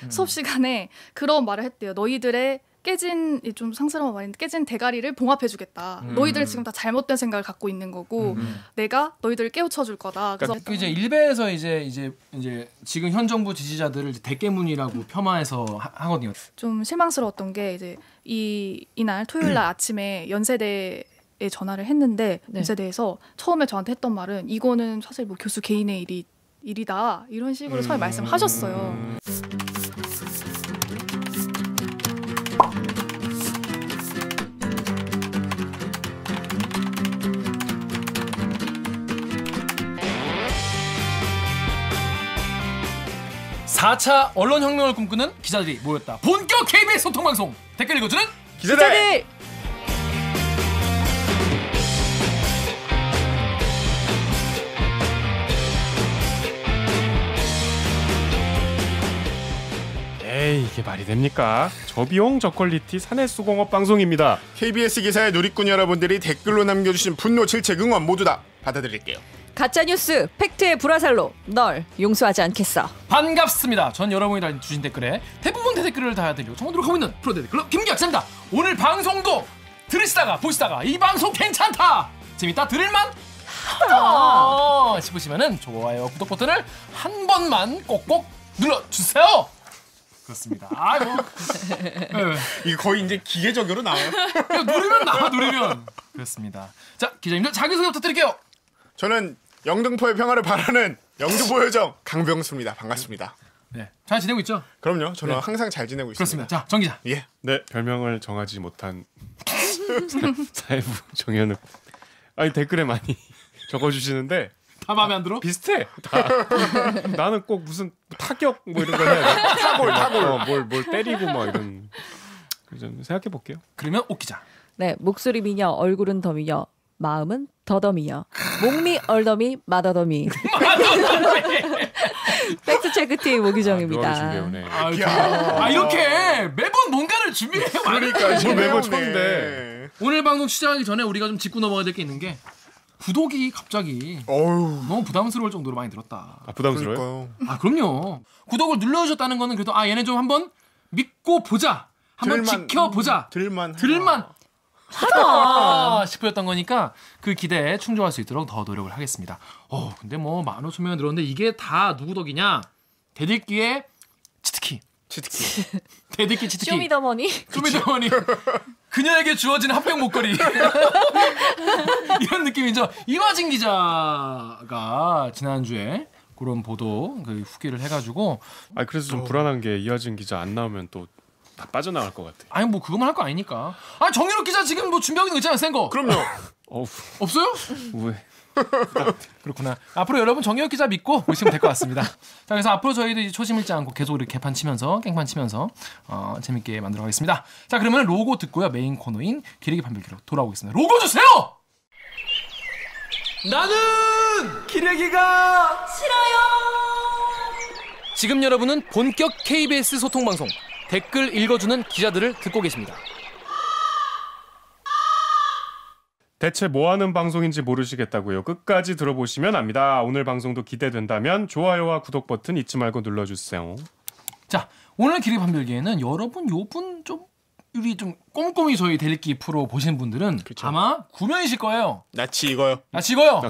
수업 시간에 그런 말을 했대요. 너희들의 깨진, 좀 상스러운 말인데 깨진 대가리를 봉합해주겠다. 너희들 지금 다 잘못된 생각을 갖고 있는 거고 내가 너희들을 깨우쳐줄 거다. 그래서 이제 일베에서 이제 지금 현 정부 지지자들을 대깨문이라고 폄하해서 하거든요. 좀 실망스러웠던 게 이제 이날 토요일 날 아침에 연세대에 전화를 했는데 연세대에서 처음에 저한테 했던 말은 이거는 사실 뭐 교수 개인의 일이다 이런 식으로 처음에 말씀하셨어요. (4차) 언론혁명을 꿈꾸는 기자들이 모였다. 본격 KBS 소통방송 댓글 읽어주는 기자들! 에이, 이게 말이 됩니까? 저비용 저퀄리티 사내수공업 방송입니다. KBS 기사의 누리꾼 여러분들이 댓글로 남겨주신 분노, 질책, 응원 모두 다 받아드릴게요. 가짜뉴스 팩트의 불화살로 널 용서하지 않겠어. 반갑습니다. 전 여러분이 달아주신 댓글에 대부분 댓글을 달아드리고 정원으로 하고 있는 프로 댓글러 김기학입니다. 오늘 방송도 들으시다가 보시다가 이 방송 괜찮다, 재밌다, 들을만 하다 싶으시면은 좋아요, 구독 버튼을 한 번만 꼭꼭 눌러주세요. 그렇습니다. 아이고. 이게 거의 이제 기계적으로 나와요. 누르면 나와, 누르면. 그렇습니다. 자, 기자님들 자기소개 부탁드릴게요. 저는 영등포의 평화를 바라는 영등포 요정 강병수입니다. 반갑습니다. 네, 잘 지내고 있죠? 그럼요. 저는 항상 잘 지내고 있습니다. 그렇습니다. 자, 정 기자. 예. 네, 별명을 정하지 못한 사회부 정현욱. 아니, 댓글에 많이 적어주시는데 다 마음에 안 들어? 비슷해. 다. 나는 꼭 무슨 타격 뭐 이런 거 해야 돼. 타골 뭘 때리고 막 이런. 좀 생각해 볼게요. 그러면 옥 기자. 네, 목소리 미녀, 얼굴은 더 미녀, 마음은 더더미녀. 목미 얼더미 마더더미. 팩트체크팀 오기정입니다. 이렇게 매번 뭔가를 준비해요. 그러니까 매번 쳤는데. 오늘 방송 시작하기 전에 우리가 좀 짚고 넘어가야 될 게 있는 게 구독이 갑자기 너무 부담스러울 정도로 많이 늘었다. 아, 부담스러워요? 그러니까요. 그럼요. 구독을 눌러주셨다는 거는 그래도 얘네 좀 한번 믿고 보자, 한번 지켜보자, 들만 하다 싶었던 거니까 그 기대에 충족할 수 있도록 더 노력을 하겠습니다. 근데 뭐 15,000명 들었는데 이게 다 누구 덕이냐? 대들기의 치트키. 대들기 치트키. 쇼미더머니. 그녀에게 주어진 합병 목걸이. 이런 느낌이죠. 이화진 기자가 지난주에 그런 보도 그 후기를 해가지고. 그래서 좀 불안한 게 이화진 기자 안 나오면 또 다 빠져나갈 것 같아. 아니 뭐 그것만 할 거 아니니까. 정유럽 기자 지금 뭐 준비하고 있는 거 있잖아, 센 거. 그럼요. 없어요? 왜? 그렇구나. 앞으로 여러분 정유럽 기자 믿고 보시면 될 것 같습니다. 자, 그래서 앞으로 저희도 초심 잃지 않고 계속 이렇게 개판 치면서 깽판 치면서 재밌게 만들어 가겠습니다. 자, 그러면 로고 듣고요, 메인 코너인 기레기 판별기로 돌아오겠습니다. 로고 주세요. 나는 기레기가 싫어요. 지금 여러분은 본격 KBS 소통 방송 댓글 읽어주는 기자들을 듣고 계십니다. 대체 뭐하는 방송인지 모르시겠다고요? 끝까지 들어보시면 압니다. 오늘 방송도 기대된다면 좋아요와 구독 버튼 잊지 말고 눌러주세요. 자, 오늘 기레기 판별기에는 여러분 요분 좀 우리 좀 꼼꼼히 저희 델기 프로 보신 분들은 그쵸. 아마 구면이실 거예요. 나치 이거요.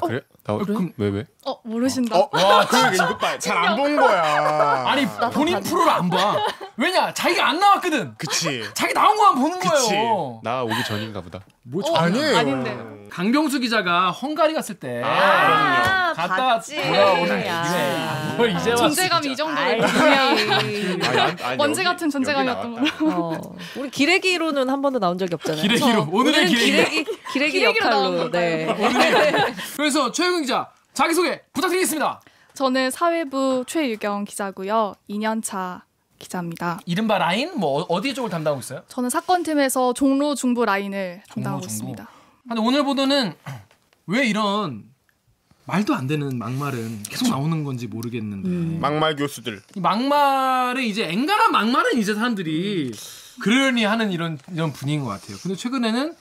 그래? 그럼 왜? 모르신다. 와, 이거 봐. 잘 안 본 거야. 아니, 본인 프로를 안 봐. 왜냐? 자기가 안 나왔거든. 그치. 자기 나온 거만 보는 거예요. 나 오기 전인가 보다. 뭐 아니에요. 아닌데. 강병수 기자가 헝가리 갔을 때 갔다 돌아오는 뭘 이제 왔어. 존재감이 이 정도로 먼지 같은 존재감이었던 거. 우리 기레기로는 한 번도 나온 적이 없잖아요. 기레기로. 오늘은 기레기 역할로. 네. 그래서 최유경 기자 자기소개 부탁드리겠습니다. 저는 사회부 최유경 기자고요. 2년차 기자입니다. 이른바 라인? 뭐 어디 쪽을 담당하고 있어요? 저는 사건팀에서 종로 중부 라인을 담당하고 있습니다. 근데 오늘 보도는 왜 이런 말도 안 되는 막말은 계속 나오는 건지 모르겠는데 막말 교수들. 이 막말에 이제 앵간한 막말은 이제 사람들이 그러려니 하는 이런 분위기인 것 같아요. 근데 최근에는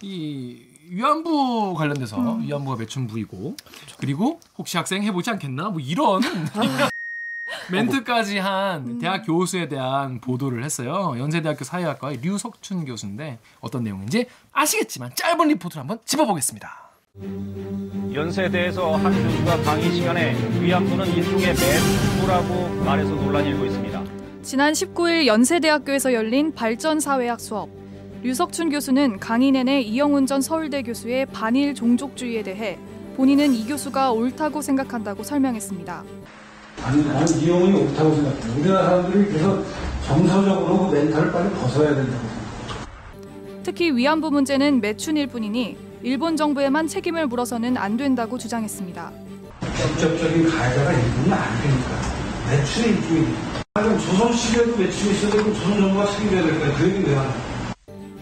이 위안부 관련돼서 위안부가 매춘부이고 그리고 혹시 학생 해보지 않겠나? 뭐 이런 멘트까지 한 대학 교수에 대한 보도를 했어요. 연세대학교 사회학과의 류석춘 교수인데 어떤 내용인지 아시겠지만 짧은 리포트를 한번 짚어보겠습니다. 연세대에서 한 교수가 강의 시간에 위안부는 일종의 매수라고 말해서 논란이 일고 있습니다. 지난 19일 연세대학교에서 열린 발전사회학 수업. 류석춘 교수는 강의 내내 이영훈 전 서울대 교수의 반일 종족주의에 대해 본인은 이 교수가 옳다고 생각한다고 설명했습니다. 아니, 나는 이영훈이 옳다고 생각해. 우리나라 사람들이 그래서 정서적으로 그 멘탈을 빨리 벗어야 된다고 생각해. 특히 위안부 문제는 매춘일 뿐이니 일본 정부에만 책임을 물어서는 안 된다고 주장했습니다. 직접적인 가해자가 일본은 아니니까. 매춘의 일종이니까. 조선시대에도 매춘이 있어야 되고 조선 정부가 책임져야 될 거야. 그 얘기 왜 하냐.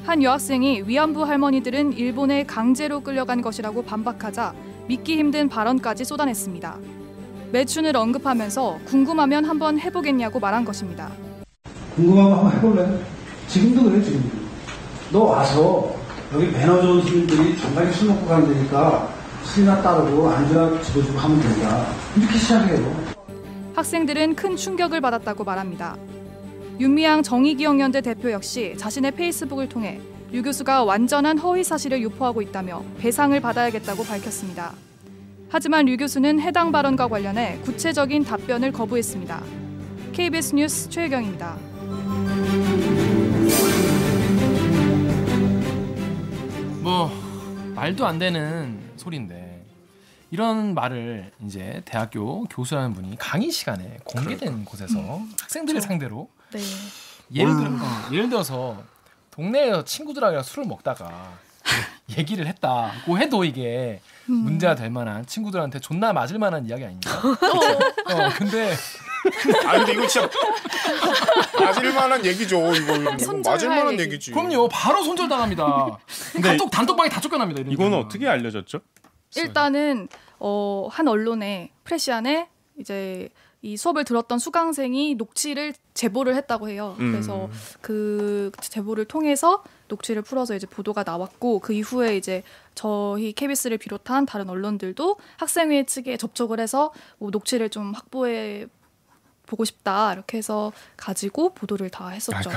한 여학생이 위안부 할머니들은 일본에 강제로 끌려간 것이라고 반박하자 믿기 힘든 발언까지 쏟아냈습니다. 매춘을 언급하면서 궁금하면 한번 해보겠냐고 말한 것입니다. 궁금하면 한번 해볼래? 지금도 그래, 지금도. 너 와서 여기 배너 좋은 스님들이 정말 술 먹고 가면 되니까 술이나 따르고 안주나 집어주고 하면 된다. 이렇게 시작해요. 학생들은 큰 충격을 받았다고 말합니다. 윤미향 정의기억연대 대표 역시 자신의 페이스북을 통해 류 교수가 완전한 허위 사실을 유포하고 있다며 배상을 받아야겠다고 밝혔습니다. 하지만 류 교수는 해당 발언과 관련해 구체적인 답변을 거부했습니다. KBS 뉴스 최혜경입니다. 뭐 말도 안 되는 소리인데 이런 말을 이제 대학교 교수라는 분이 강의 시간에 공개된 곳에서 학생들을 상대로 네. 예를 들어서 동네에서 친구들하고 술을 먹다가 얘기를 했다고 해도 이게 문제가 될 만한 친구들한테 존나 맞을 만한 이야기 아닙니까? 근데 이거 진짜 맞을 만한 얘기죠. 이거 맞을 만한 얘기지. 그럼요. 바로 손절당합니다. 카톡 단톡방에 다 쫓겨납니다. 이거는 어떻게 알려졌죠? 일단은 한 언론에 프레시안에 이제 이 수업을 들었던 수강생이 녹취를 제보를 했다고 해요. 그래서 그 제보를 통해서 녹취를 풀어서 이제 보도가 나왔고 그 이후에 이제 저희 KBS를 비롯한 다른 언론들도 학생회 측에 접촉을 해서 뭐 녹취를 좀 확보해 보고 싶다 이렇게 해서 가지고 보도를 다 했었죠.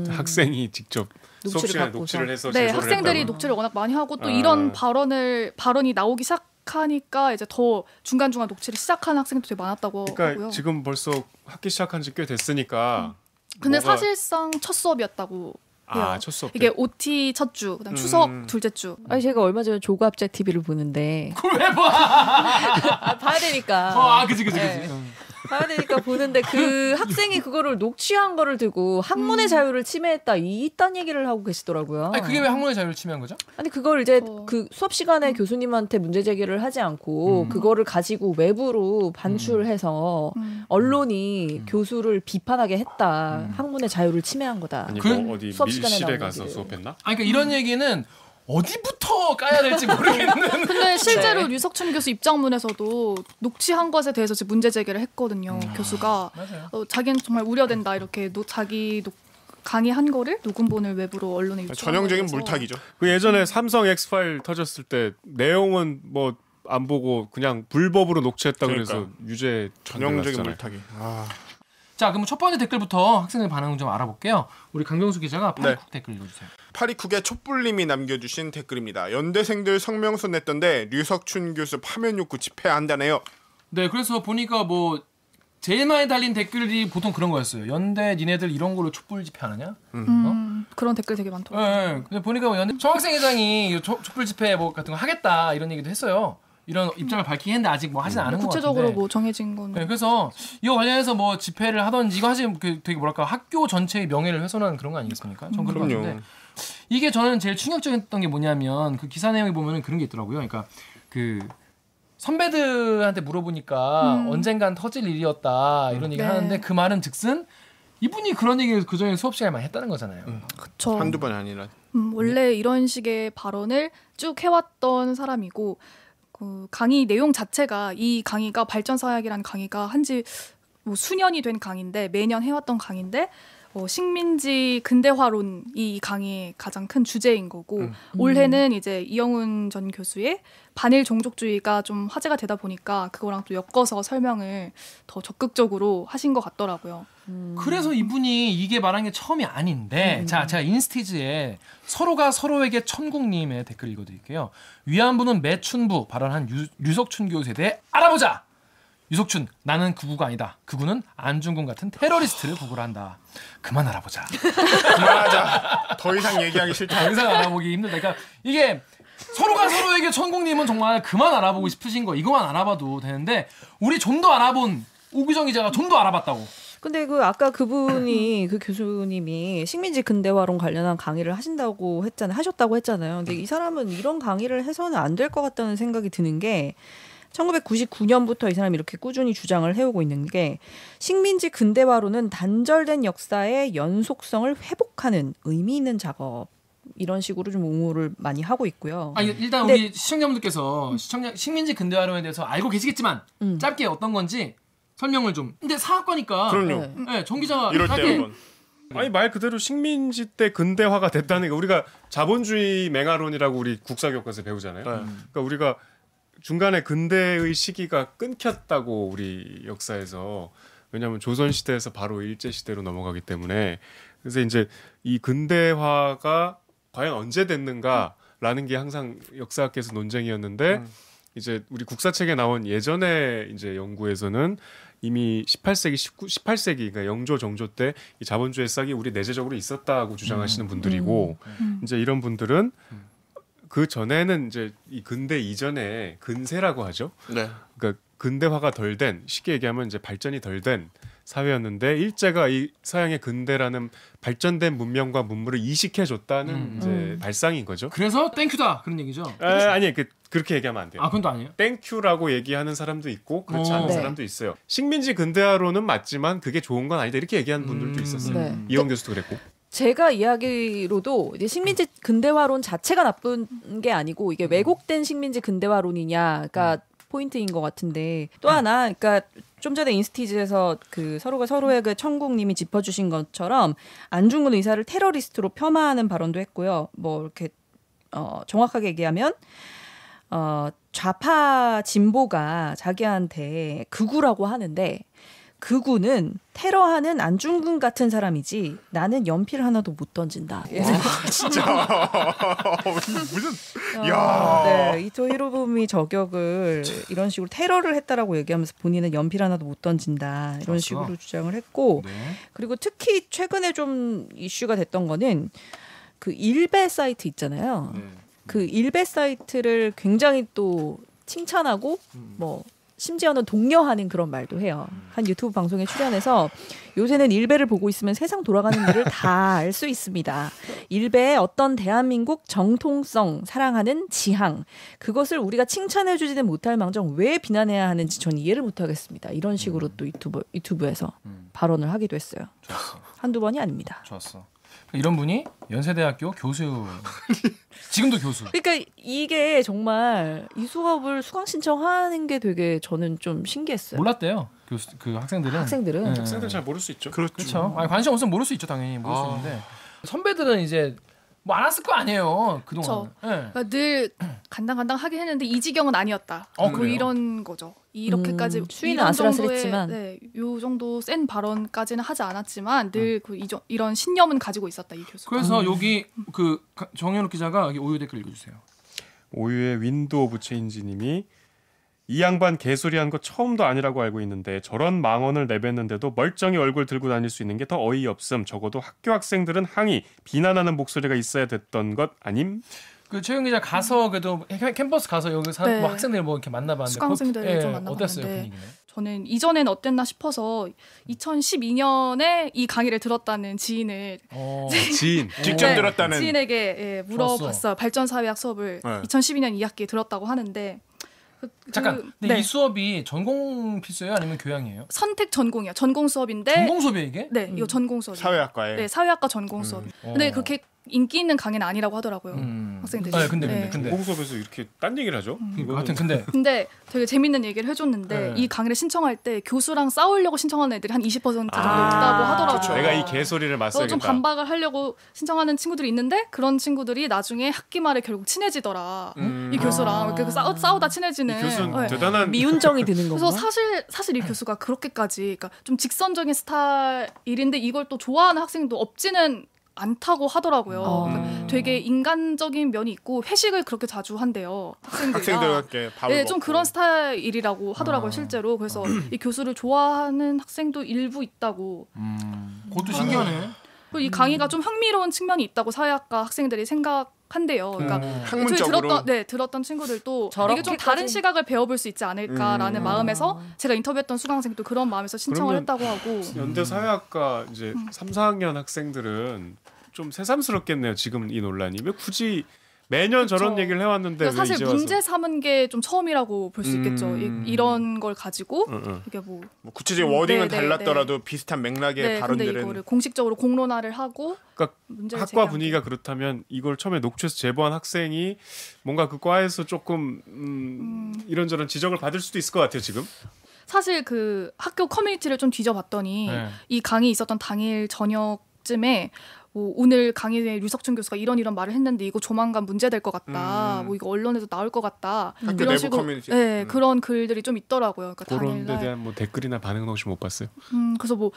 학생이 직접 수업 시간에 녹취를 해서 네, 제보를 학생들이 했다고? 녹취를 워낙 많이 하고 또 이런 발언이 나오기 시작하니까 이제 더 중간중간 녹취를 시작하는 학생도 되게 많았다고 그러니까 하고요. 지금 벌써 학기 시작한 지 꽤 됐으니까 근데 사실상 첫 수업이었다고 해요. 첫 수업 이게 OT 첫 주, 그다음 추석 둘째 주. 아니 제가 얼마 전에 조갑제 TV를 보는데 그걸 왜 봐? 봐야 되니까. 그지. 네. 봐야 되니까 보는데 그 학생이 그거를 녹취한 거를 두고 학문의 자유를 침해했다 이딴 얘기를 하고 계시더라고요. 아니 그게 왜 학문의 자유를 침해한 거죠? 아니 그걸 이제 그 수업 시간에 교수님한테 문제 제기를 하지 않고 그거를 가지고 외부로 반출해서 언론이 교수를 비판하게 했다. 학문의 자유를 침해한 거다. 아니 뭐 어디 수업 시간에 밀실에 나온 가서 얘기를. 수업했나? 아니 그러니까 이런 얘기는 어디부터 까야 될지 모르겠는. 근데 실제로 류석춘 교수 입장문에서도 녹취한 것에 대해서 지금 문제 제기를 했거든요. 교수가 맞아요. 자기는 정말 우려된다 이렇게 강의한 거를 녹음본을 외부로 언론에 유출한 전형적인 거에서. 물타기죠. 그 예전에 삼성 엑스파일 터졌을 때 내용은 뭐 안 보고 그냥 불법으로 녹취했다 그래서 그러니까. 유죄 전형적인 판결 났잖아요. 물타기. 자, 그럼 첫 번째 댓글부터 학생들 반응을 좀 알아볼게요. 우리 강병수 기자가 파리쿡 댓글 읽어주세요. 파리쿡의 촛불님이 남겨주신 댓글입니다. 연대생들 성명서 냈던데 류석춘 교수 파면 욕구 집회한다네요. 네, 그래서 보니까 뭐 제일 많이 달린 댓글이 보통 그런 거였어요. 연대 니네들 이런 걸로 촛불 집회하느냐? 그런 댓글 되게 많더라고요. 네, 근데 보니까 뭐 연대 총학생회장이 촛불 집회 뭐 같은 거 하겠다 이런 얘기도 했어요. 이런 입장을 밝히긴 했는데 아직 뭐 하진 않은 것 같은데. 구체적으로 뭐 정해진 건. 네, 그래서 이거 관련해서 뭐 집회를 하던지 이거 사실 되게 뭐랄까 학교 전체의 명예를 훼손하는 그런 거 아니겠습니까? 전 그런 거 그럼요. 같은데 이게 저는 제일 충격적이었던 게 뭐냐면 그 기사 내용에 보면은 그런 게 있더라고요. 그러니까 그 선배들한테 물어보니까 언젠간 터질 일이었다 이런 얘기 네. 하는데 그 말은 즉슨 이분이 그런 얘기를 그 전에 수업 시간에 많이 했다는 거잖아요. 그쵸. 한두 번이 아니라. 원래 이런 식의 발언을 쭉 해왔던 사람이고 그 강의 내용 자체가 이 강의가 발전사학이라는 강의가 한지 뭐 수년이 된 강의인데 매년 해왔던 강의인데 식민지 근대화론이 이 강의의 가장 큰 주제인 거고 올해는 이제 이영훈 전 교수의 반일 종족주의가 좀 화제가 되다 보니까 그거랑 또 엮어서 설명을 더 적극적으로 하신 것 같더라고요. 그래서 이분이 이게 말한 게 처음이 아닌데 자, 제가 인스티즈에 서로가 서로에게 천국님의 댓글 읽어드릴게요. 위안부는 매춘부 발언한 류석춘 교수에 대해 알아보자. 유석춘, 나는 극우가 아니다. 극우는 안중근 같은 테러리스트를 구구를 한다. 그만 알아보자. 그만하자. 더 이상 얘기하기 싫다. 더 이상 알아보기 힘들다. 그러니까 이게 서로가 서로에게 천국님은 정말 그만 알아보고 싶으신 거 이거만 알아봐도 되는데 우리 좀 더 알아본 오규정 기자가 좀 더 알아봤다고. 근데 그 아까 그분이 그 교수님이 식민지 근대화론 관련한 강의를 하셨다고 했잖아요. 근데 이 사람은 이런 강의를 해서는 안 될 것 같다는 생각이 드는 게 1999년부터 이 사람이 이렇게 꾸준히 주장을 해오고 있는 게 식민지 근대화론은 단절된 역사의 연속성을 회복하는 의미 있는 작업 이런 식으로 좀 옹호를 많이 하고 있고요. 아니, 일단 우리 시청자분들께서 식민지 근대화론에 대해서 알고 계시겠지만 짧게 어떤 건지 설명을 좀. 근데 사학과니까. 그럼요. 네, 정 기자가 이럴 때 한번. 아니 말 그대로 식민지 때 근대화가 됐다는 게 우리가 자본주의 맹아론이라고 우리 국사교과서에 배우잖아요. 그러니까 우리가 중간에 근대의 시기가 끊겼다고 우리 역사에서 왜냐하면 조선 시대에서 바로 일제 시대로 넘어가기 때문에 그래서 이제 이 근대화가 과연 언제 됐는가라는 게 항상 역사학계에서 논쟁이었는데 이제 우리 국사책에 나온 예전에 이제 연구에서는 이미 18세기 그러니까 영조 정조 때 이 자본주의 싹이 우리 내재적으로 있었다고 주장하시는 분들이고 이제 이런 분들은 그 전에는 이제 이 근대 이전에 근세라고 하죠. 네. 그러니까 근대화가 덜 된 쉽게 얘기하면 이제 발전이 덜 된 사회였는데 일제가 이 서양의 근대라는 발전된 문명과 문물을 이식해 줬다는 이제 발상인 거죠. 그래서 땡큐다 그런 얘기죠. 아니 그렇게 얘기하면 안 돼요. 아, 그건 또 아니에요. 땡큐라고 얘기하는 사람도 있고 그렇지 않은 네. 사람도 있어요. 식민지 근대화로는 맞지만 그게 좋은 건 아니다 이렇게 얘기하는 분들도 있었어요. 네. 이영 교수도 그랬고. 제가 이야기로도 이제 식민지 근대화론 자체가 나쁜 게 아니고 이게 왜곡된 식민지 근대화론이냐가 포인트인 것 같은데 또 하나 그러니까 좀 전에 인스티즈에서 그 서로가 서로의 그 천국님이 짚어주신 것처럼 안중근 의사를 테러리스트로 폄하하는 발언도 했고요. 뭐 이렇게 정확하게 얘기하면 좌파 진보가 자기한테 극우라고 하는데 극우는 테러하는 안중근 같은 사람이지 나는 연필 하나도 못 던진다. 진짜 무슨 야. 네, 이토 히로부미 저격을 이런 식으로 테러를 했다라고 얘기하면서 본인은 연필 하나도 못 던진다 이런 식으로 주장을 했고 네. 그리고 특히 최근에 좀 이슈가 됐던 거는 그 일베 사이트 있잖아요. 그 일베 사이트를 굉장히 또 칭찬하고 뭐 심지어는 독려하는 그런 말도 해요. 한 유튜브 방송에 출연해서 요새는 일베를 보고 있으면 세상 돌아가는 일을 다 알 수 있습니다. 일베의 어떤 대한민국 정통성, 사랑하는 지향 그것을 우리가 칭찬해주지는 못할 망정 왜 비난해야 하는지 전 이해를 못하겠습니다. 이런 식으로 또 유튜브에서 발언을 하기도 했어요. 좋았어. 한두 번이 아닙니다. 좋았어. 이런 분이 연세대학교 교수 지금도 교수. 그러니까 이게 정말 이 수업을 수강 신청하는 게 되게 저는 좀 신기했어요. 몰랐대요. 교수 그 학생들은. 학생들은. 학생들 잘 모를 수 있죠. 그렇죠. 아니, 관심 없으면 모를 수 있죠, 당연히 모를 수 있는데 선배들은 이제 뭐 안 왔을 거 아니에요 그동안. 네. 그러니까 늘 간당간당 하긴 했는데 이 지경은 아니었다. 뭐 그래요? 이런 거죠. 이렇게까지 수위는 이런 아슬아슬했지만. 정도의, 네, 요 정도 센 발언까지는 하지 않았지만 늘 이런 신념은 가지고 있었다 이 교수. 그래서 여기 그 정현욱 기자가 여기 오유 댓글 읽어주세요. 오유의 윈도 오브 체인지님이 이 양반 개소리한 거 처음도 아니라고 알고 있는데 저런 망언을 내뱉는데도 멀쩡히 얼굴 들고 다닐 수 있는 게 더 어이없음. 적어도 학교 학생들은 항의, 비난하는 목소리가 있어야 됐던 것 아님? 그 최영 기자 가서 그래도 캠퍼스 가서 여기 네. 뭐 학생들 뭐 이렇게 만나봤는데 수강생들을 좀 만나봤는데 어땠어요 분위기는? 저는 이전엔 어땠나 싶어서 2012년에 이 강의를 들었다는 지인을 지인. 직접 네, 들었다는. 지인에게 물어봤어요. 발전사회학 수업을 네. 2012년 2학기에 들었다고 하는데 잠깐. 근데 네. 이 수업이 전공 필수예요, 아니면 교양이에요? 선택 전공이요. 전공 수업인데 전공 수업이에요 이게? 네, 이거 전공 수업. 사회학과에. 네, 사회학과 전공 수업. 근데 그렇게 인기 있는 강의는 아니라고 하더라고요. 학생들이. 네, 근데 공수업에서 이렇게 딴 얘기를 하죠? 하여튼 근데 되게 재밌는 얘기를 해줬는데 이 강의를 신청할 때 교수랑 싸우려고 신청하는 애들이 한 20% 정도 있다고 하더라고요. 그렇죠. 내가 이 개소리를 맞서야겠다. 좀 반박을 하려고 신청하는 친구들이 있는데 그런 친구들이 나중에 학기 말에 결국 친해지더라. 이 교수랑 싸우다 친해지는. 이 교수는 대단한 미운정이 드는 건가? 그래서 사실 이 교수가 그렇게까지 그러니까 좀 직선적인 스타일인데 이걸 또 좋아하는 학생도 없지는 않다고 하더라고요. 그러니까 되게 인간적인 면이 있고 회식을 그렇게 자주 한대요. 학생들과 함께 밥을 먹고. 좀 그런 스타일이라고 하더라고요. 실제로. 그래서 이 교수를 좋아하는 학생도 일부 있다고. 그것도 신기하네. 그리고 이 강의가 좀 흥미로운 측면이 있다고 사회학과 학생들이 생각한대요. 그러니까 학문적으로 들었던 친구들도 이게 좀 저렇게까지? 다른 시각을 배워볼 수 있지 않을까라는 마음에서 제가 인터뷰했던 수강생도 그런 마음에서 신청을 했다고 하고. 연대 사회학과 이제 3, 4학년 학생들은 좀 새삼스럽겠네요. 지금 이 논란이 왜 굳이 매년 저런 얘기를 해왔는데 왜 사실 이제 문제 와서. 삼은 게 좀 처음이라고 볼 수 있겠죠. 이런 걸 가지고 이게 뭐 구체적인 워딩은 달랐더라도 비슷한 맥락의 근데 발언들은 이거를 공식적으로 공론화를 하고 그러니까 문제를 학과 제기한 분위기가 그렇다면 이걸 처음에 녹취해서 제보한 학생이 뭔가 그 과에서 조금 이런저런 지적을 받을 수도 있을 것 같아요. 지금. 사실 그 학교 커뮤니티를 좀 뒤져봤더니 이 강의 있었던 당일 저녁쯤에 뭐 오늘 강의에 류석춘 교수가 이런 말을 했는데 이거 조만간 문제될 것 같다. 뭐 이거 언론에도 나올 것 같다. 학교 이런 내부 식으로 커뮤니티. 그런 글들이 좀 있더라고요. 그러니까 그런 데 당일날. 대한 뭐 댓글이나 반응은 혹시 못 봤어요? 그래서 뭐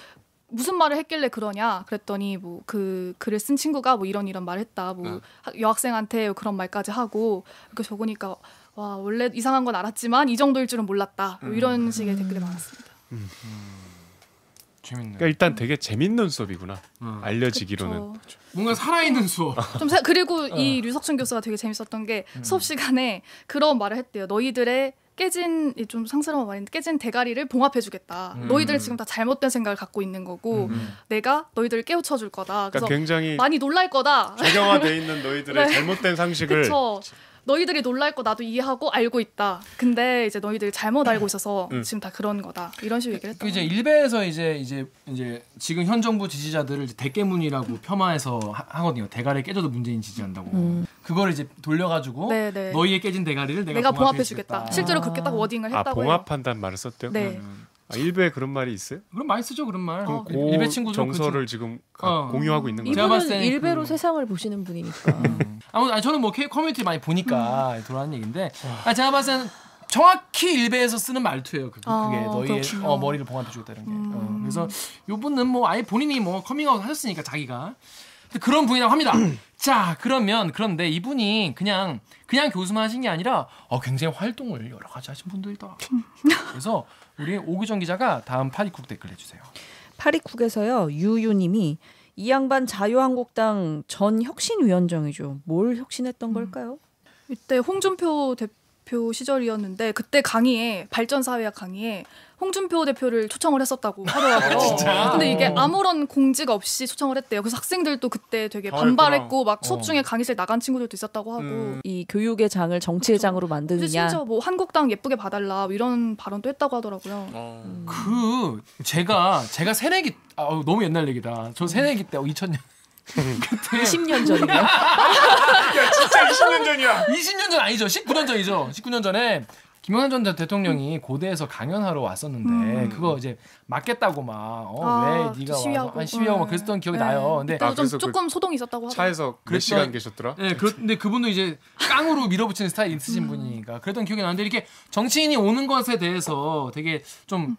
무슨 말을 했길래 그러냐 그랬더니 뭐 그 글을 쓴 친구가 뭐 이런 말을 했다. 뭐 여학생한테 그런 말까지 하고 이렇게 적으니까 와 원래 이상한 건 알았지만 이 정도일 줄은 몰랐다. 뭐 이런 식의 댓글이 많았습니다. 재밌네. 그러니까 일단 되게 재밌는 수업이구나. 알려지기로는. 그쵸. 뭔가 살아있는 수업. 그리고 이 류석춘 교수가 되게 재밌었던 게 수업 시간에 그런 말을 했대요. 너희들의 깨진 좀 상스러운 말인데 깨진 대가리를 봉합해주겠다. 너희들은 지금 다 잘못된 생각을 갖고 있는 거고 내가 너희들을 깨우쳐줄 거다. 그래서 그러니까 굉장히 많이 놀랄 거다. 적용화돼 있는 너희들의 잘못된 상식을 그쵸. 너희들이 놀랄 거 나도 이해하고 알고 있다. 근데 이제 너희들이 잘못 알고 있어서 지금 다 그런 거다. 이런 식으로 얘기를 했던 이제 일베에서 이제 지금 현 정부 지지자들을 이제 대깨문이라고 폄하해서 하거든요. 대가리 깨져도 문재인 지지한다고. 그걸 이제 돌려가지고 네네. 너희의 깨진 대가리를 내가 봉합해주겠다. 실제로 그렇게 딱 워딩을 했다고 해요. 봉합한다는 말을 썼대요? 네. 일베에 그런 말이 있어요? 그럼 많이 쓰죠 그런 말. 그 일베 친구들 정서를 지금 공유하고 있는 거예요. 제가 봤을 이분은 때는 일베로 세상을 보시는 분이니까. 아무튼 저는 뭐 커뮤니티 많이 보니까 돌아가는 얘기인데 제가 봤을 때는 정확히 일베에서 쓰는 말투예요. 그게 너희의 머리를 봉합해주겠다 이런 게. 그래서 이분은 뭐 아예 본인이 뭐 커밍아웃 하셨으니까 자기가 그런 분이라고 합니다. 자 그런데 이분이 그냥 교수만 하신 게 아니라 굉장히 활동을 여러 가지 하신 분들이다. 그래서 우리 오규정 기자가 다음 파리쿡 댓글 해주세요. 파리쿡에서요 유유님이 이 양반 자유한국당 전 혁신위원장이죠. 뭘 혁신했던 걸까요? 이때 홍준표 대표 시절이었는데 그때 발전사회학 강의에 홍준표 대표를 초청을 했었다고 하더라고요. 진짜? 근데 이게 아무런 공지가 없이 초청을 했대요. 그래서 학생들도 그때 되게 반발했고 막 수업 중에 강의실 나간 친구들도 있었다고 하고 이 교육의 장을 정치의 장으로 근데 만드느냐. 진짜 뭐 한국당 예쁘게 봐달라 이런 발언도 했다고 하더라고요. 제가 새내기 너무 옛날 얘기다. 저 새내기 때 2000년 20년 전이요. 야 진짜 20년 전이야. 20년 전 아니죠. 19년 전이죠. 19년 전에 김영삼 전 대통령이 고대에서 강연하러 왔었는데 그거 이제 맞겠다고 막 왜 네가 시위하고. 와서 시위하고 막 그랬던 기억이 나요. 근데 그때도 그래서 조금 소동이 있었다고 하더라고요. 차에서 몇 시간 계셨더라? 네, 근데 그분도 이제 깡으로 밀어붙이는 스타일 있으신 분이니까 그랬던 기억이 나는데 이렇게 정치인이 오는 것에 대해서 되게 좀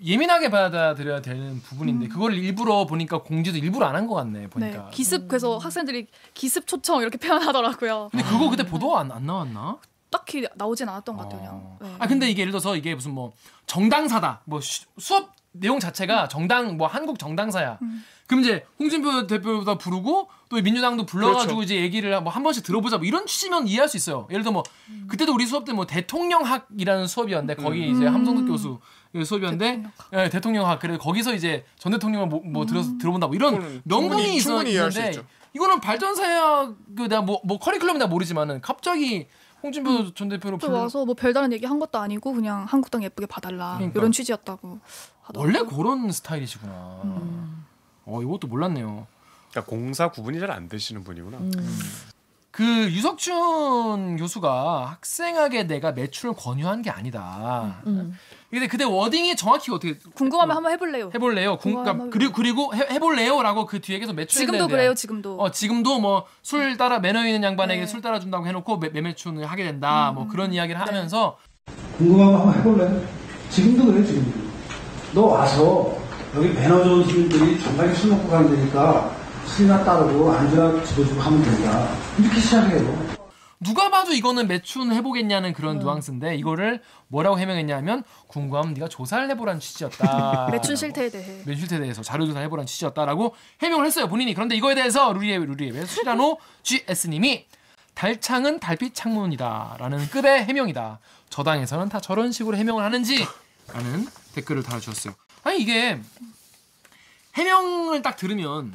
예민하게 받아들여야 되는 부분인데 그걸 일부러 보니까 공지도 일부러 안 한 것 같네 보니까. 네, 기습 그래서 학생들이 기습 초청 이렇게 표현하더라고요. 근데 그거 그때 보도 안 나왔나? 딱히 나오진 않았던 것 같아요. 그냥. 네. 근데 이게 예를 들어서 이게 무슨 뭐 정당사다 뭐 수업 내용 자체가 정당 뭐 한국 정당사야. 그럼 이제 홍준표 대표도 부르고 또 민주당도 불러가지고 그렇죠. 이제 얘기를 뭐 한 번씩 들어보자 뭐 이런 취지면 이해할 수 있어요. 예를 들어 뭐 그때도 우리 수업 때 뭐 대통령학이라는 수업이었는데 거기 이제 함성득 교수 수업이었는데 대통령학 그래 거기서 이제 전 대통령을 뭐 들어본다 뭐 이런 명분이 충분히 이해할 수 있었는데 있죠. 이거는 발전사야 그 내가 뭐 커리큘럼은 나 모르지만은 갑자기 홍준표 전 대표로 또 와서 뭐 별다른 얘기 한 것도 아니고 그냥 한국당 예쁘게 봐달라 그러니까. 이런 취지였다고 하더라고요. 원래 그런 스타일이시구나. 이것도 몰랐네요. 그러니까 공사 구분이 잘 안 되시는 분이구나. 그 유석춘 교수가 학생에게 내가 매출을 권유한 게 아니다. 근데 그때 워딩이 정확히 어떻게 궁금하면 한번 해볼래요. 해볼래요. 그러니까 그리고 해볼래요라고 그 뒤에 계속 매출 지금도 그래요. 지금도. 지금도 뭐 술 따라 매너 있는 양반에게 술 따라준다고 해놓고 매매춘을 하게 된다. 뭐 그런 이야기를 하면서 궁금하면 한번 해볼래? 지금도 그래 지금도. 너 와서 여기 매너 좋은 스님들이 정말 술 먹고 가는 데니까 술이나 따르고 안주나 집어주고 하면 된다. 이렇게 시작해요. 누가 봐도 이거는 매춘 해보겠냐는 그런 뉘앙스인데 이거를 뭐라고 해명했냐면 궁금하면 네가 조사를 해보라는 취지였다. 매춘 실태에 대해. 매춘 실태에 대해서 자료 조사를 해보라는 취지였다라고 해명을 했어요 본인이. 그런데 이거에 대해서 루리앱의 시라노 GS님이 달창은 달빛 창문이다라는 급의 해명이다. 저당에서는 다 저런 식으로 해명을 하는지 라는 댓글을 달아주셨어요. 아니 이게 해명을 딱 들으면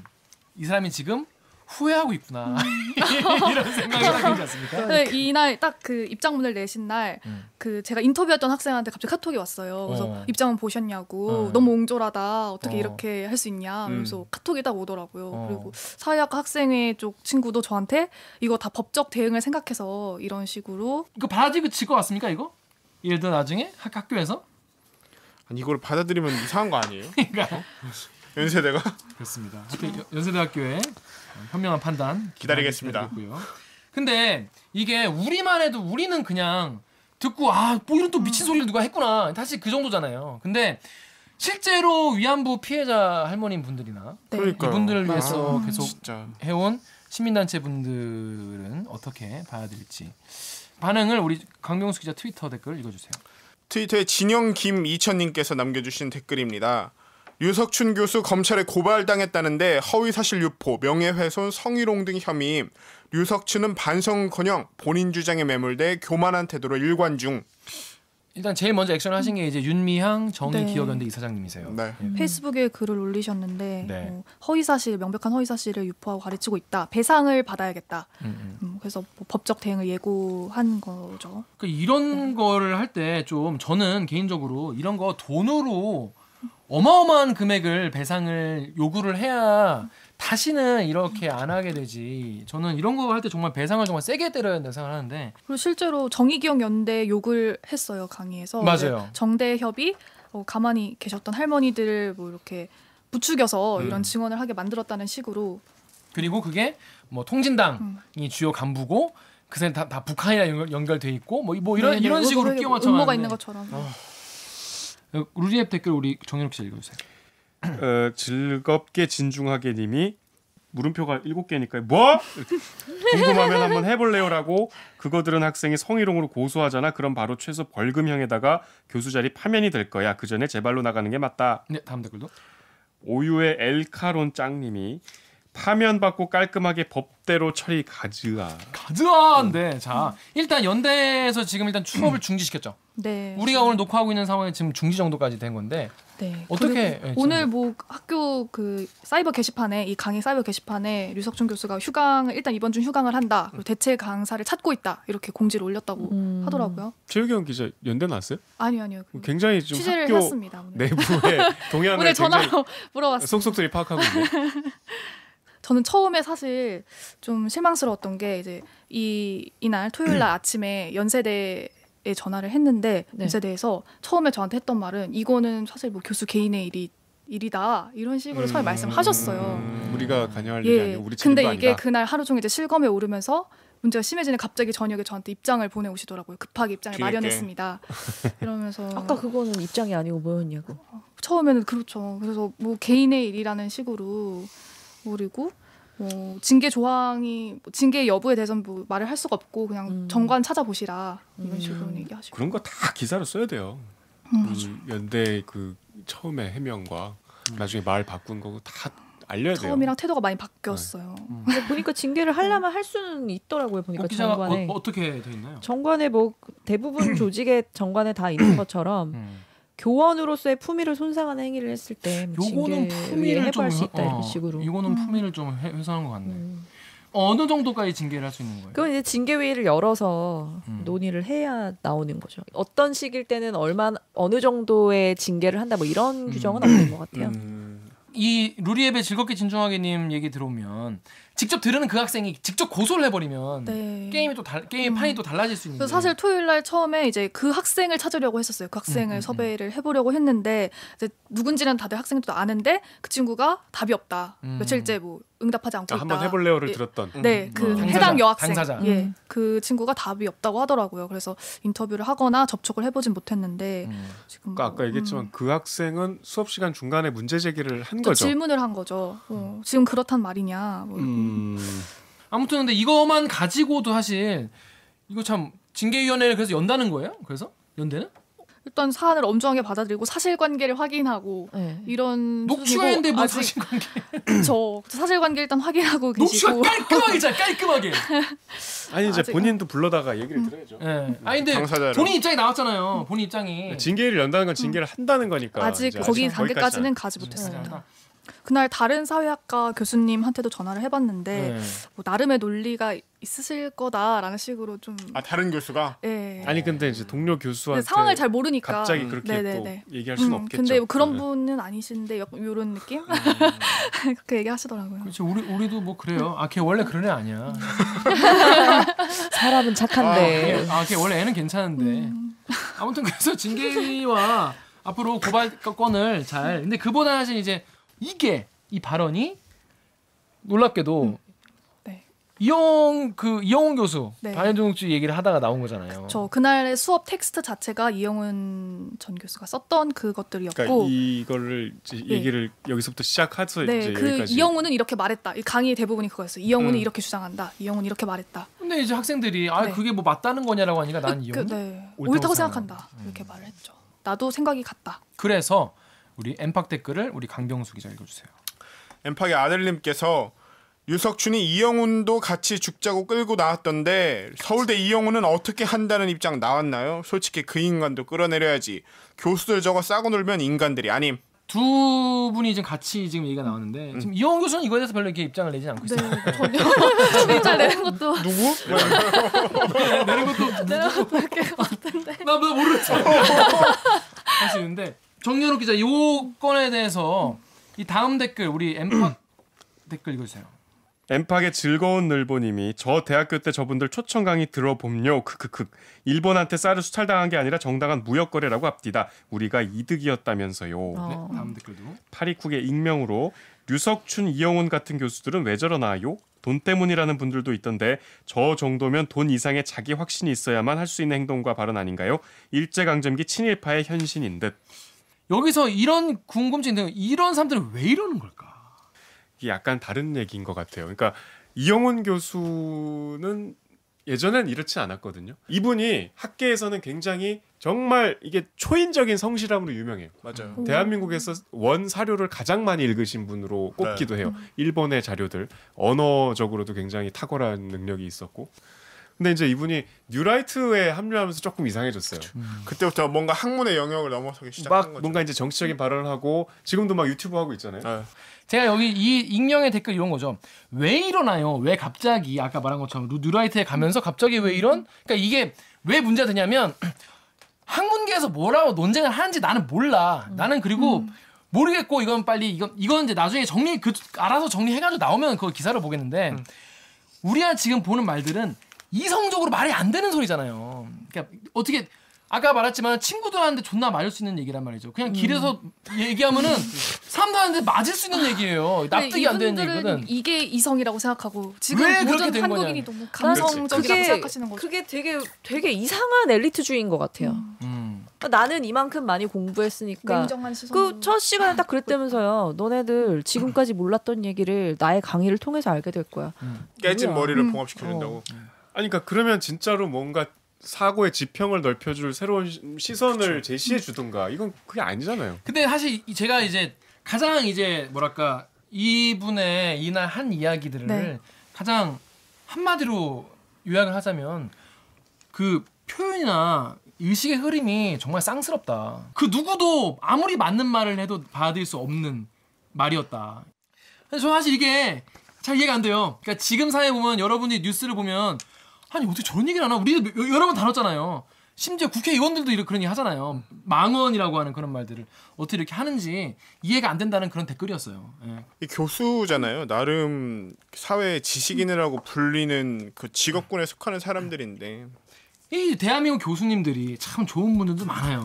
이 사람이 지금 후회하고 있구나 이런 생각이 들지 않습니까? 네, 이날 딱 그 입장문을 내신 날 그 제가 인터뷰했던 학생한테 갑자기 카톡이 왔어요. 그래서 입장문 보셨냐고 너무 옹졸하다 어떻게 이렇게 할 수 있냐 그래서 카톡이 딱 오더라고요. 그리고 사회학과 학생회 쪽 친구도 저한테 이거 다 법적 대응을 생각해서 이런 식으로 이거 받아들이고 질 것 같습니까 이거? 예를 들어 나중에 학교에서? 아니 이걸 받아들이면 이상한 거 아니에요? 그러니까 연세대가? 그렇습니다. 연세대학교의 현명한 판단 기다리겠습니다. 근데 이게 우리만 해도 우리는 그냥 듣고 뭐 이런 또 미친 소리를 누가 했구나. 사실 그 정도잖아요. 근데 실제로 위안부 피해자 할머님 분들이나 이분들을 위해서 계속 진짜. 해온 시민단체 분들은 어떻게 봐야 될지 반응을 우리 강병수 기자 트위터 댓글 읽어주세요. 트위터에 진영 김이천님께서 남겨주신 댓글입니다. 유석춘 교수 검찰에 고발당했다는데 허위사실 유포, 명예훼손, 성희롱 등 혐의. 유석춘은 반성커녕 본인 주장에 매몰돼 교만한 태도로 일관 중. 일단 제일 먼저 액션을 하신 게 이제 윤미향 정의기억연대 이사장님이세요. 네. 페이스북에 글을 올리셨는데 네. 허위사실, 명백한 허위사실을 유포하고 가르치고 있다. 배상을 받아야겠다. 그래서 뭐 법적 대응을 예고한 거죠. 그러니까 이런 거를 할 때 좀 저는 개인적으로 이런 거 돈으로 어마어마한 금액을 배상을 요구를 해야 다시는 이렇게 안 하게 되지. 저는 이런 거 할 때 정말 배상을 정말 세게 때려야 된다고 생각하는데. 그리고 실제로 정의기억연대 욕을 했어요 강의에서. 맞아요. 정대협이 가만히 계셨던 할머니들을 뭐 이렇게 부추겨서 이런 증언을 하게 만들었다는 식으로. 그리고 그게 뭐 통진당이 주요 간부고 그 사람 다 북한이랑 연결돼 있고 뭐 이런 식으로 끼워 맞춰. 음모가 있는 것처럼. 루리앱 댓글 우리 정현욱 씨 읽어주세요. 즐겁게 진중하게 님이 물음표가 7개니까 뭐? 궁금하면 한번 해볼래요라고 그거 들은 학생이 성희롱으로 고소하잖아. 그럼 바로 최소 벌금형에다가 교수 자리 파면이 될 거야. 그 전에 제 발로 나가는 게 맞다. 네, 다음 댓글도. 오유의 엘카론 짱님이 파면 받고 깔끔하게 법대로 처리 가즈아인데 자 일단 연대에서 지금 일단 수업을 중지시켰죠. 네. 우리가 오늘 녹화하고 있는 상황에 지금 중지 정도까지 된 건데. 네. 어떻게 오늘 뭐 학교 그 사이버 게시판에 이 강의 사이버 게시판에 류석춘 교수가 휴강을 일단 이번 주 휴강을 한다. 그리고 대체 강사를 찾고 있다. 이렇게 공지를 올렸다고 하더라고요. 최유경 기자 연대 나왔어요? 아니요. 굉장히 좀 취재를 학교 했습니다. 오늘. 내부의 동향을 오늘 전화로 물어봤어요. 속속들이 파악하고 있네. 저는 처음에 사실 좀 실망스러웠던 게 이제 이날 토요일 날 아침에 연세대에 전화를 했는데 연세대에서 처음에 저한테 했던 말은 이거는 사실 뭐 교수 개인의 일이다 이런 식으로 처음에 말씀하셨어요. 우리가 관여할 일이 아니고 우리 책임도 근데 이게 아니다. 그날 하루 종일 이제 실검에 오르면서 문제가 심해지는 갑자기 저녁에 저한테 입장을 보내오시더라고요. 급하게 입장을 마련했습니다. 이러면서 아까 그거는 입장이 아니고 뭐였냐고. 처음에는 그렇죠. 그래서 뭐 개인의 일이라는 식으로 그리고 뭐 징계 조항이 징계 여부에 대해서는 뭐 말을 할 수가 없고 그냥 정관 찾아보시라 이런 식으로 얘기하시고 그런 거 다 기사로 써야 돼요. 그 연대 그 처음에 해명과 나중에 말 바꾼 거 다 알려야 돼요. 처음이랑 태도가 많이 바뀌었어요. 근데 보니까 징계를 하려면 할 수는 있더라고요. 보니까 기자가 정관에. 어떻게 돼 있나요? 정관에 뭐 대부분 조직의 정관에 다 있는 것처럼 교원으로서의 품위를 손상하는 행위를 했을 때 요거는 징계에 품위를 좀 해부할 수 있다 이런 식으로. 이거는 품위를 좀 훼손한 것 같네. 어느 정도까지 징계를 할 수 있는 거예요? 그건 이제 징계회의를 열어서 논의를 해야 나오는 거죠. 어떤 시기일 때는 어느 정도의 징계를 한다 뭐 이런 규정은 없는 것 같아요. 이 루리앱의 즐겁게 진중하게님 얘기 들어오면 직접 들으는 그 학생이 직접 고소를 해버리면 네. 게임이 또 게임 판이 또 달라질 수 있는데. 사실 토요일 날 처음에 이제 그 학생을 찾으려고 했었어요. 그 학생을 섭외를 해보려고 했는데 이제 누군지는 다들 학생들도 아는데 그 친구가 답이 없다. 며칠째 뭐 응답하지 않고 있다. 한번 해볼래요를 들었던. 네, 그 당사자, 해당 여학생. 당사자. 예, 그 친구가 답이 없다고 하더라고요. 그래서 인터뷰를 하거나 접촉을 해보진 못했는데 지금 그러니까 아까 얘기했지만 그 학생은 수업 시간 중간에 문제 제기를 한 또 거죠. 질문을 한 거죠. 지금 그렇단 말이냐. 뭐. 아무튼 근데 이거만 가지고도 사실 이거 참 징계위원회를 그래서 연다는 거예요? 그래서 연대는? 일단 사안을 엄중하게 받아들이고 사실관계를 확인하고 네. 이런 녹취했는데 뭐 아직 사실관계? 저 사실관계 일단 확인하고 녹취가 계시고 깔끔하게 잘 깔끔하게. 아니 이제 아직- 본인도 불러다가 얘기를 들어야죠. 예. 아니 근데 당사자로. 본인 입장이 나왔잖아요. 본인 입장이. 징계를 연다는 건 징계를 한다는 거니까. 아직 이제 거기 거기까지는. 단계까지는 가지 못했습니다. 네. 그날 다른 사회학과 교수님한테도 전화를 해봤는데 네. 뭐 나름의 논리가 있으실 거다라는 식으로 좀 다른 교수가 예. 아니 근데 이제 동료 교수한테 근데 상황을 잘 모르니까 갑자기 그렇게 네네네. 또 얘기할 수는 없겠죠. 근데 뭐 그런 네. 분은 아니신데 이런 느낌? 그렇게 얘기하시더라고요. 그렇지 우리도 뭐 그래요. 아 걔 원래 그런 애 아니야. 사람은 착한데. 걔 원래 애는 괜찮은데. 아무튼 그래서 징계위와 앞으로 고발건을 잘. 근데 그보다 사실 이제 이 발언이 놀랍게도 네. 이영훈 교수 네. 반현종주의 얘기를 하다가 나온 거잖아요. 저 그날의 수업 텍스트 자체가 이영훈 전 교수가 썼던 그것들이었고, 그러니까 이거를 이제 네. 얘기를 여기서부터 시작해서 네, 이제 그 여기까지. 이영훈은 이렇게 말했다. 이 강의 대부분이 그거였어요. 이영훈은 이렇게 주장한다. 이영훈은 이렇게 말했다. 근데 이제 학생들이 네. 그게 뭐 맞다는 거냐라고 하니까 난 이영훈. 네, 옳다고 옳다고 생각한다. 생각한다. 이렇게 말을 했죠. 나도 생각이 같다. 그래서 우리 엠팍 댓글을 우리 강병수 기자 읽어주세요. 엠팍의 아들님께서 유석춘이 이영훈도 같이 죽자고 끌고 나왔던데 서울대 이영훈은 어떻게 한다는 입장 나왔나요? 솔직히 그 인간도 끌어내려야지. 교수들 저거 싸고 놀면 인간들이 아님. 두 분이 지금 같이 지금 얘기가 나왔는데 지금 이영훈 교수는 이거에 대해서 별로 이렇게 입장을 내지 않고 있어요. 네, 전혀 입장 내는 것도 누구? 내는 것도 그렇게 같은데. 나 모르겠어. 하시는데 정연욱 기자 이 건에 대해서 이 다음 댓글 우리 엠팍 댓글 읽어주세요. 엠팍의 즐거운 늘보님이 저 대학교 때 저분들 초청 강의 들어봄요. 크크크. 일본한테 쌀을 수탈당한 게 아니라 정당한 무역거래라고 합디다. 우리가 이득이었다면서요. 네, 다음 댓글도. 파리쿡의 익명으로 류석춘, 이영훈 같은 교수들은 왜 저러나요? 돈 때문이라는 분들도 있던데 저 정도면 돈 이상의 자기 확신이 있어야만 할 수 있는 행동과 발언 아닌가요? 일제강점기 친일파의 현신인 듯. 여기서 이런 궁금증인데 이런 사람들은 왜 이러는 걸까? 이게 약간 다른 얘기인 것 같아요. 그러니까 이영훈 교수는 예전엔 이렇지 않았거든요. 이분이 학계에서는 굉장히 정말 이게 초인적인 성실함으로 유명해요. 맞아요. 대한민국에서 원 사료를 가장 많이 읽으신 분으로 꼽기도 해요. 일본의 자료들, 언어적으로도 굉장히 탁월한 능력이 있었고. 근데 이제 이분이 뉴라이트에 합류하면서 조금 이상해졌어요. 그때부터 뭔가 학문의 영역을 넘어서기 시작한 막 거죠. 뭔가 이제 정치적인 발언을 하고 지금도 막 유튜브 하고 있잖아요. 네. 제가 여기 이 익명의 댓글 이런 거죠. 왜 이러나요? 왜 갑자기 아까 말한 것처럼 뉴라이트에 가면서 갑자기 왜 이런? 그러니까 이게 왜 문제가 되냐면 학문계에서 뭐라고 논쟁을 하는지 나는 몰라. 나는 그리고 모르겠고 이건 빨리 이건 이제 나중에 알아서 정리해가지고 나오면 그 기사를 보겠는데 우리가 지금 보는 말들은 이성적으로 말이 안 되는 소리잖아요. 그러니까 어떻게 아까 말했지만 친구들한테 존나 맞을 수 있는 얘기란 말이죠. 그냥 길에서 얘기하면은 사람들한테 맞을 수 있는 얘기예요. 납득이 안 되는 얘기거든. 이게 이성이라고 생각하고 지금 왜 그렇게 모든 된 한국인이 거냐. 너무 감성적이라고 생각하시는 거죠. 그게 되게 이상한 엘리트주의인 것 같아요. 그러니까 나는 이만큼 많이 공부했으니까 냉정한 시선. 그 첫 시간에 딱 그랬다면서요. 너네들 지금까지 몰랐던 얘기를 나의 강의를 통해서 알게 될 거야. 깨진 뭐야. 머리를 봉합시켜준다고. 아니 그러니까 그러면 진짜로 뭔가 사고의 지평을 넓혀줄 새로운 시선을 제시해 주든가 이건 그게 아니잖아요. 근데 사실 제가 이제 가장 이제 뭐랄까 이분의 이날 한 이야기들을 네. 가장 한마디로 요약을 하자면 그 표현이나 의식의 흐름이 정말 쌍스럽다. 그 누구도 아무리 맞는 말을 해도 받아들일 수 없는 말이었다. 저는 사실 이게 잘 이해가 안 돼요. 그러니까 지금 사회에 보면 여러분이 뉴스를 보면 아니 어떻게 저런 얘기를 하나? 우리도 여러 번 다뤘잖아요. 심지어 국회의원들도 이렇게 그런 얘기 하잖아요. 망언이라고 하는 그런 말들을 어떻게 이렇게 하는지 이해가 안 된다는 그런 댓글이었어요. 예. 이 교수잖아요. 나름 사회 지식인이라고 불리는 그 직업군에 속하는 사람들인데 이 대한민국 교수님들이 참 좋은 분들도 많아요.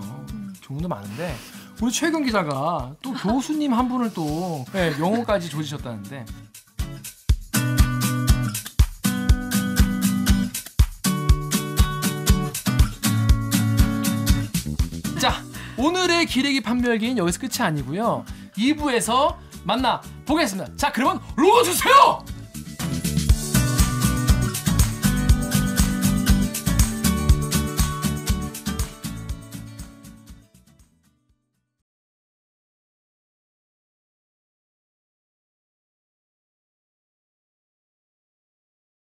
좋은 분도 많은데 우리 최경 기자가 또 교수님 한 분을 또 영어까지 조지셨다는데. 자, 오늘의 기레기 판별기는 여기서 끝이 아니고요. 2부에서 만나 보겠습니다. 자, 그러면 로고 주세요!